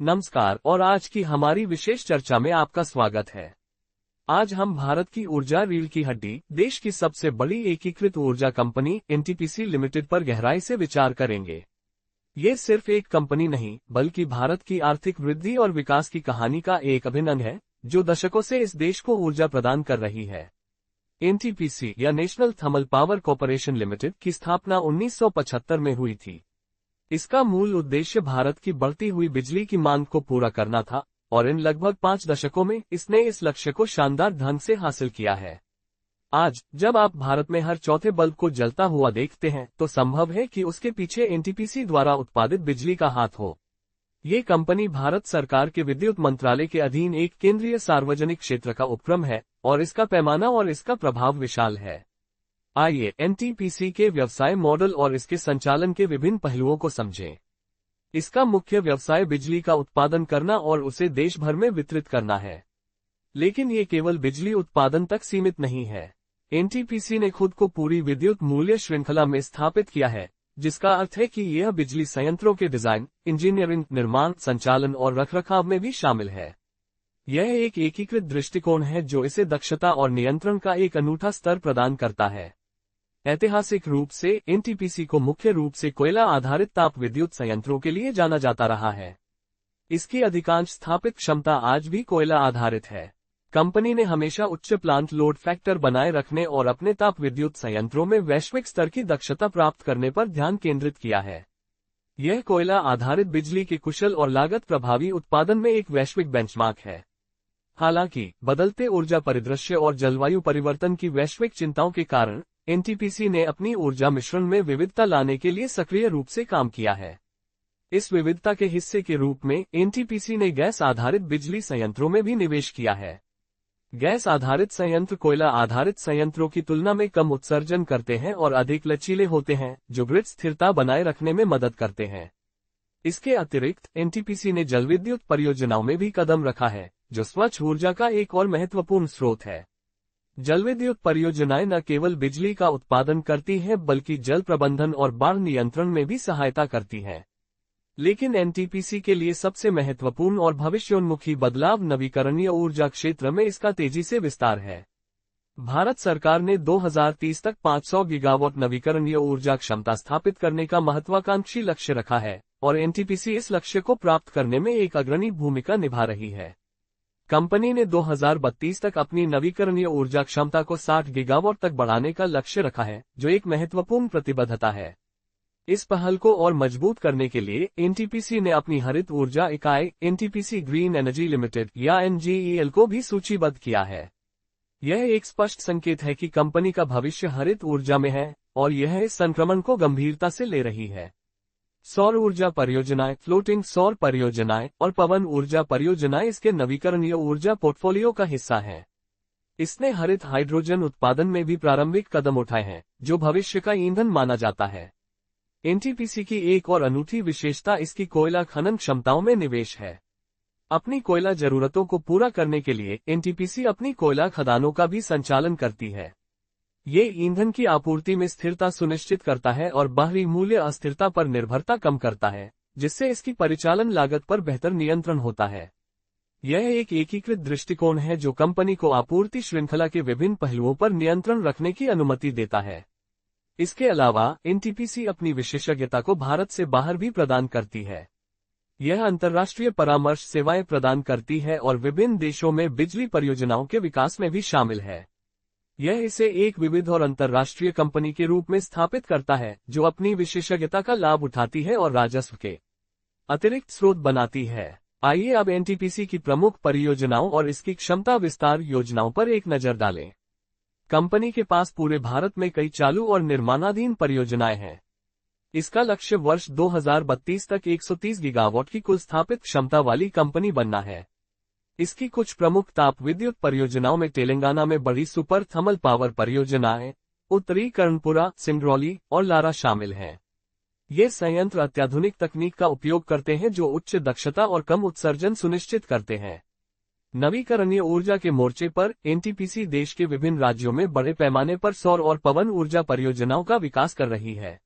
नमस्कार और आज की हमारी विशेष चर्चा में आपका स्वागत है। आज हम भारत की ऊर्जा रीढ़ की हड्डी, देश की सबसे बड़ी एकीकृत ऊर्जा कंपनी एनटीपीसी लिमिटेड पर गहराई से विचार करेंगे। ये सिर्फ एक कंपनी नहीं, बल्कि भारत की आर्थिक वृद्धि और विकास की कहानी का एक अभिन्न अंग है, जो दशकों से इस देश को ऊर्जा प्रदान कर रही है। एनटीपीसी या national thermal power corporation limited की स्थापना 1975 में हुई थी। इसका मूल उद्देश्य भारत की बढ़ती हुई बिजली की मांग को पूरा करना था और इन लगभग 5 दशकों में इसने इस लक्ष्य को शानदार ढंग से हासिल किया है। आज जब आप भारत में हर चौथे बल्ब को जलता हुआ देखते हैं, तो संभव है कि उसके पीछे एनटीपीसी द्वारा उत्पादित बिजली का हाथ हो। ये कंपनी भारत सरकार के विद्युत मंत्रालय के अधीन एक केंद्रीय सार्वजनिक क्षेत्र का उपक्रम है और इसका पैमाना और इसका प्रभाव विशाल है। आइए एनटीपीसी के व्यवसाय मॉडल और इसके संचालन के विभिन्न पहलुओं को समझें। इसका मुख्य व्यवसाय बिजली का उत्पादन करना और उसे देश भर में वितरित करना है। लेकिन ये केवल बिजली उत्पादन तक सीमित नहीं है। एनटीपीसी ने खुद को पूरी विद्युत मूल्य श्रृंखला में स्थापित किया है, जिसका अर्थ है कि यह बिजली संयंत्रों के डिजाइन, इंजीनियरिंग, निर्माण, संचालन और रखरखाव में भी शामिल है। यह एक एकीकृत दृष्टिकोण है जो इसे दक्षता और नियंत्रण का एक अनूठा स्तर प्रदान करता है। ऐतिहासिक रूप से एनटीपीसी को मुख्य रूप से कोयला आधारित ताप विद्युत संयंत्रों के लिए जाना जाता रहा है। इसकी अधिकांश स्थापित क्षमता आज भी कोयला आधारित है। कंपनी ने हमेशा उच्च प्लांट लोड फैक्टर बनाए रखने और अपने ताप विद्युत संयंत्रों में वैश्विक स्तर की दक्षता प्राप्त करने पर ध्यान केंद्रित किया है। यह कोयला आधारित बिजली के कुशल और लागत प्रभावी उत्पादन में एक वैश्विक बेंचमार्क है। हालांकि बदलते ऊर्जा परिदृश्य और जलवायु परिवर्तन की वैश्विक चिंताओं के कारण एनटीपीसी ने अपनी ऊर्जा मिश्रण में विविधता लाने के लिए सक्रिय रूप से काम किया है। इस विविधता के हिस्से के रूप में एनटीपीसी ने गैस आधारित बिजली संयंत्रों में भी निवेश किया है। गैस आधारित संयंत्र कोयला आधारित संयंत्रों की तुलना में कम उत्सर्जन करते हैं और अधिक लचीले होते हैं, जो ग्रिड स्थिरता बनाए रखने में मदद करते हैं। इसके अतिरिक्त एनटीपीसी ने जलविद्युत परियोजनाओं में भी कदम रखा है, जो स्वच्छ ऊर्जा का एक और महत्वपूर्ण स्रोत है। जलविद्युत परियोजनाएं न केवल बिजली का उत्पादन करती हैं, बल्कि जल प्रबंधन और बाढ़ नियंत्रण में भी सहायता करती हैं। लेकिन एनटीपीसी के लिए सबसे महत्वपूर्ण और भविष्योन्मुखी बदलाव नवीकरणीय ऊर्जा क्षेत्र में इसका तेजी से विस्तार है। भारत सरकार ने 2030 तक 500 गीगावाट नवीकरणीय ऊर्जा क्षमता स्थापित करने का महत्वाकांक्षी लक्ष्य रखा है और एनटीपीसी इस लक्ष्य को प्राप्त करने में एक अग्रणी भूमिका निभा रही है। कंपनी ने 2032 तक अपनी नवीकरणीय ऊर्जा क्षमता को 60 गीगावाट तक बढ़ाने का लक्ष्य रखा है, जो एक महत्वपूर्ण प्रतिबद्धता है। इस पहल को और मजबूत करने के लिए एनटीपीसी ने अपनी हरित ऊर्जा इकाई एनटीपीसी ग्रीन एनर्जी लिमिटेड या एनजीईएल को भी सूचीबद्ध किया है। यह एक स्पष्ट संकेत है कि कंपनी का भविष्य हरित ऊर्जा में है और यह इस संक्रमण को गंभीरता से ले रही है। सौर ऊर्जा परियोजनाएं, फ्लोटिंग सौर परियोजनाएं और पवन ऊर्जा परियोजनाएं इसके नवीकरणीय ऊर्जा पोर्टफोलियो का हिस्सा हैं। इसने हरित हाइड्रोजन उत्पादन में भी प्रारंभिक कदम उठाए हैं, जो भविष्य का ईंधन माना जाता है। एनटीपीसी की एक और अनूठी विशेषता इसकी कोयला खनन क्षमताओं में निवेश है। अपनी कोयला जरूरतों को पूरा करने के लिए एनटीपीसी अपनी कोयला खदानों का भी संचालन करती है। ये ईंधन की आपूर्ति में स्थिरता सुनिश्चित करता है और बाहरी मूल्य अस्थिरता पर निर्भरता कम करता है, जिससे इसकी परिचालन लागत पर बेहतर नियंत्रण होता है। यह एक एकीकृत दृष्टिकोण है जो कंपनी को आपूर्ति श्रृंखला के विभिन्न पहलुओं पर नियंत्रण रखने की अनुमति देता है। इसके अलावा एनटीपीसी अपनी विशेषज्ञता को भारत से बाहर भी प्रदान करती है। यह अंतर्राष्ट्रीय परामर्श सेवाएं प्रदान करती है और विभिन्न देशों में बिजली परियोजनाओं के विकास में भी शामिल है। यह इसे एक विविध और अंतर्राष्ट्रीय कंपनी के रूप में स्थापित करता है, जो अपनी विशेषज्ञता का लाभ उठाती है और राजस्व के अतिरिक्त स्रोत बनाती है। आइए अब एनटीपीसी की प्रमुख परियोजनाओं और इसकी क्षमता विस्तार योजनाओं पर एक नजर डालें। कंपनी के पास पूरे भारत में कई चालू और निर्माणाधीन परियोजनाएं हैं। इसका लक्ष्य वर्ष 2032 तक 130 गीगावाट की कुल स्थापित क्षमता वाली कंपनी बनना है। इसकी कुछ प्रमुख ताप विद्युत परियोजनाओं में तेलंगाना में बड़ी सुपर थर्मल पावर परियोजनाएं, उत्तरी कर्णपुरा, सिंगरौली और लारा शामिल हैं। ये संयंत्र अत्याधुनिक तकनीक का उपयोग करते हैं जो उच्च दक्षता और कम उत्सर्जन सुनिश्चित करते हैं। नवीकरणीय ऊर्जा के मोर्चे पर एनटीपीसी देश के विभिन्न राज्यों में बड़े पैमाने पर सौर और पवन ऊर्जा परियोजनाओं का विकास कर रही है।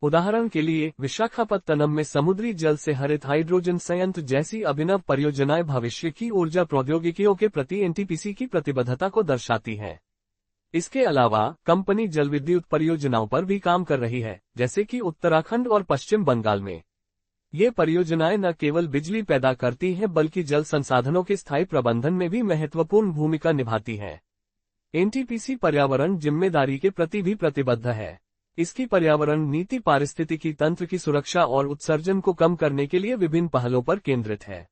उदाहरण के लिए विशाखापत्तनम में समुद्री जल से हरित हाइड्रोजन संयंत्र जैसी अभिनव परियोजनाएं भविष्य की ऊर्जा प्रौद्योगिकियों के प्रति एनटीपीसी की प्रतिबद्धता को दर्शाती हैं। इसके अलावा कंपनी जलविद्युत परियोजनाओं पर भी काम कर रही है, जैसे कि उत्तराखंड और पश्चिम बंगाल में। ये परियोजनाएं न केवल बिजली पैदा करती हैं बल्कि जल संसाधनों के स्थायी प्रबंधन में भी महत्वपूर्ण भूमिका निभाती हैं। एनटीपीसी पर्यावरण जिम्मेदारी के प्रति भी प्रतिबद्ध है। इसकी पर्यावरण नीति पारिस्थितिकी तंत्र की सुरक्षा और उत्सर्जन को कम करने के लिए विभिन्न पहलों पर केंद्रित है।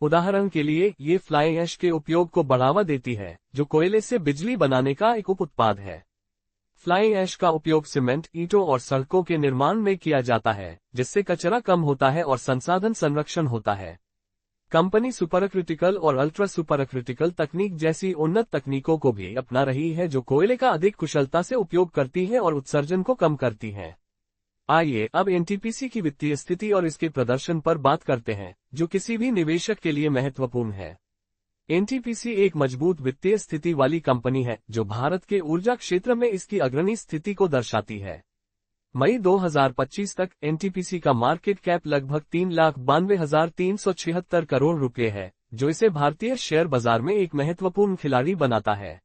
उदाहरण के लिए ये फ्लाई ऐश के उपयोग को बढ़ावा देती है, जो कोयले से बिजली बनाने का एक उप उत्पाद है। फ्लाई ऐश का उपयोग सीमेंट, ईंटों और सड़कों के निर्माण में किया जाता है, जिससे कचरा कम होता है और संसाधन संरक्षण होता है। कंपनी सुपरक्रिटिकल और अल्ट्रा सुपरक्रिटिकल तकनीक जैसी उन्नत तकनीकों को भी अपना रही है, जो कोयले का अधिक कुशलता से उपयोग करती है और उत्सर्जन को कम करती है। आइए अब एनटीपीसी की वित्तीय स्थिति और इसके प्रदर्शन पर बात करते हैं, जो किसी भी निवेशक के लिए महत्वपूर्ण है। एनटीपीसी एक मजबूत वित्तीय स्थिति वाली कंपनी है, जो भारत के ऊर्जा क्षेत्र में इसकी अग्रणी स्थिति को दर्शाती है। मई 2025 तक एनटीपीसी का मार्केट कैप लगभग 3,92,376 करोड़ रुपए है, जो इसे भारतीय शेयर बाजार में एक महत्वपूर्ण खिलाड़ी बनाता है।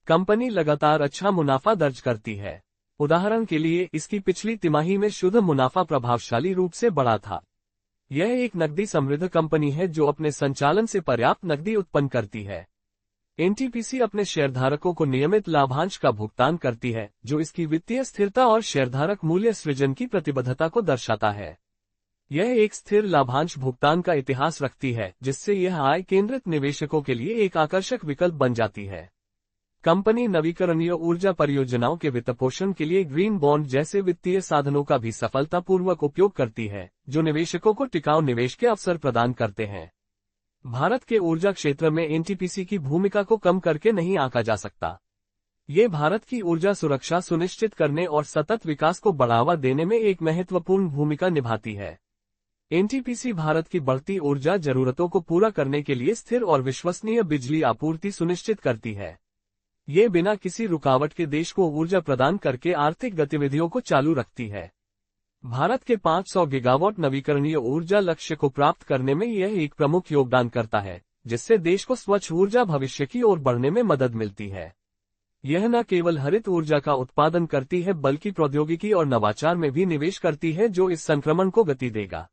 कंपनी लगातार अच्छा मुनाफा दर्ज करती है। उदाहरण के लिए इसकी पिछली तिमाही में शुद्ध मुनाफा प्रभावशाली रूप से बढ़ा था। यह एक नकदी समृद्ध कंपनी है जो अपने संचालन से पर्याप्त नकदी उत्पन्न करती है। एनटीपीसी अपने शेयरधारकों को नियमित लाभांश का भुगतान करती है, जो इसकी वित्तीय स्थिरता और शेयरधारक मूल्य सृजन की प्रतिबद्धता को दर्शाता है। यह एक स्थिर लाभांश भुगतान का इतिहास रखती है, जिससे यह आय केंद्रित निवेशकों के लिए एक आकर्षक विकल्प बन जाती है। कंपनी नवीकरणीय ऊर्जा परियोजनाओं के वित्तपोषण के लिए ग्रीन बॉन्ड जैसे वित्तीय साधनों का भी सफलतापूर्वक उपयोग करती है, जो निवेशकों को टिकाऊ निवेश के अवसर प्रदान करते हैं। भारत के ऊर्जा क्षेत्र में एनटीपीसी की भूमिका को कम करके नहीं आंका जा सकता। ये भारत की ऊर्जा सुरक्षा सुनिश्चित करने और सतत विकास को बढ़ावा देने में एक महत्वपूर्ण भूमिका निभाती है। एनटीपीसी भारत की बढ़ती ऊर्जा जरूरतों को पूरा करने के लिए स्थिर और विश्वसनीय बिजली आपूर्ति सुनिश्चित करती है। ये बिना किसी रुकावट के देश को ऊर्जा प्रदान करके आर्थिक गतिविधियों को चालू रखती है। भारत के 500 गीगावाट नवीकरणीय ऊर्जा लक्ष्य को प्राप्त करने में यह एक प्रमुख योगदान करता है, जिससे देश को स्वच्छ ऊर्जा भविष्य की ओर बढ़ने में मदद मिलती है। यह न केवल हरित ऊर्जा का उत्पादन करती है बल्कि प्रौद्योगिकी और नवाचार में भी निवेश करती है, जो इस संक्रमण को गति देगा।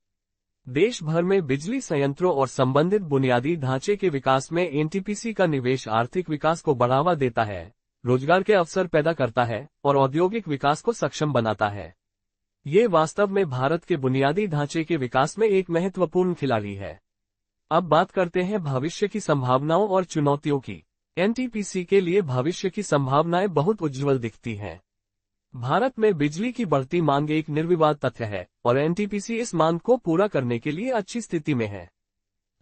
देश भर में बिजली संयंत्रों और संबंधित बुनियादी ढांचे के विकास में एनटीपीसी का निवेश आर्थिक विकास को बढ़ावा देता है, रोजगार के अवसर पैदा करता है और औद्योगिक विकास को सक्षम बनाता है। ये वास्तव में भारत के बुनियादी ढांचे के विकास में एक महत्वपूर्ण खिलाड़ी है। अब बात करते हैं भविष्य की संभावनाओं और चुनौतियों की। एनटीपीसी के लिए भविष्य की संभावनाएं बहुत उज्ज्वल दिखती हैं। भारत में बिजली की बढ़ती मांग एक निर्विवाद तथ्य है और एनटीपीसी इस मांग को पूरा करने के लिए अच्छी स्थिति में है।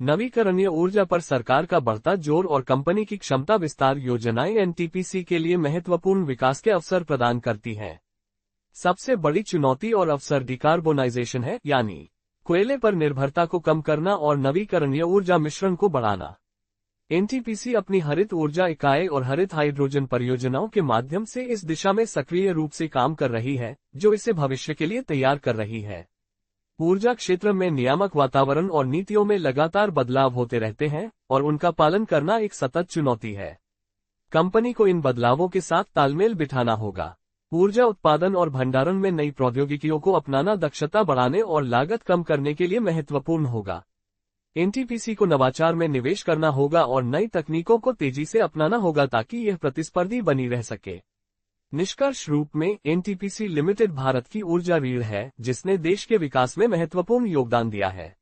नवीकरणीय ऊर्जा पर सरकार का बढ़ता जोर और कंपनी की क्षमता विस्तार योजनाएं एनटीपीसी के लिए महत्वपूर्ण विकास के अवसर प्रदान करती हैं। सबसे बड़ी चुनौती और अवसर डिकार्बोनाइजेशन है, यानी कोयले पर निर्भरता को कम करना और नवीकरणीय ऊर्जा मिश्रण को बढ़ाना। एनटीपीसी अपनी हरित ऊर्जा इकाई और हरित हाइड्रोजन परियोजनाओं के माध्यम से इस दिशा में सक्रिय रूप से काम कर रही है, जो इसे भविष्य के लिए तैयार कर रही है। ऊर्जा क्षेत्र में नियामक वातावरण और नीतियों में लगातार बदलाव होते रहते हैं और उनका पालन करना एक सतत चुनौती है। कंपनी को इन बदलावों के साथ तालमेल बिठाना होगा। ऊर्जा उत्पादन और भंडारण में नई प्रौद्योगिकियों को अपनाना दक्षता बढ़ाने और लागत कम करने के लिए महत्वपूर्ण होगा। एनटीपीसी को नवाचार में निवेश करना होगा और नई तकनीकों को तेजी से अपनाना होगा ताकि यह प्रतिस्पर्धी बनी रह सके। निष्कर्ष रूप में एनटीपीसी लिमिटेड भारत की ऊर्जा रीढ़ है, जिसने देश के विकास में महत्वपूर्ण योगदान दिया है।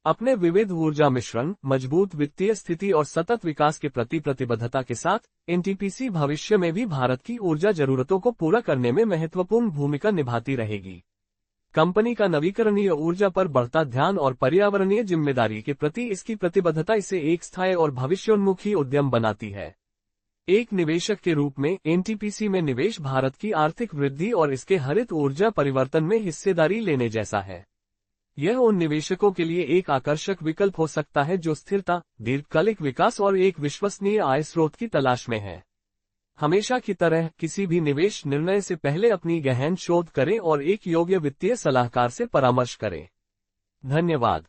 अपने विविध ऊर्जा मिश्रण, मजबूत वित्तीय स्थिति और सतत विकास के प्रति प्रतिबद्धता के साथ एनटीपीसी भविष्य में भी भारत की ऊर्जा जरूरतों को पूरा करने में महत्वपूर्ण भूमिका निभाती रहेगी। कंपनी का नवीकरणीय ऊर्जा पर बढ़ता ध्यान और पर्यावरणीय जिम्मेदारी के प्रति इसकी प्रतिबद्धता इसे एक स्थायी और भविष्योन्मुखी उद्यम बनाती है। एक निवेशक के रूप में एनटीपीसी में निवेश भारत की आर्थिक वृद्धि और इसके हरित ऊर्जा परिवर्तन में हिस्सेदारी लेने जैसा है। यह उन निवेशकों के लिए एक आकर्षक विकल्प हो सकता है जो स्थिरता, दीर्घकालिक विकास और एक विश्वसनीय आय स्रोत की तलाश में है। हमेशा की तरह किसी भी निवेश निर्णय से पहले अपनी गहन शोध करें और एक योग्य वित्तीय सलाहकार से परामर्श करें। धन्यवाद।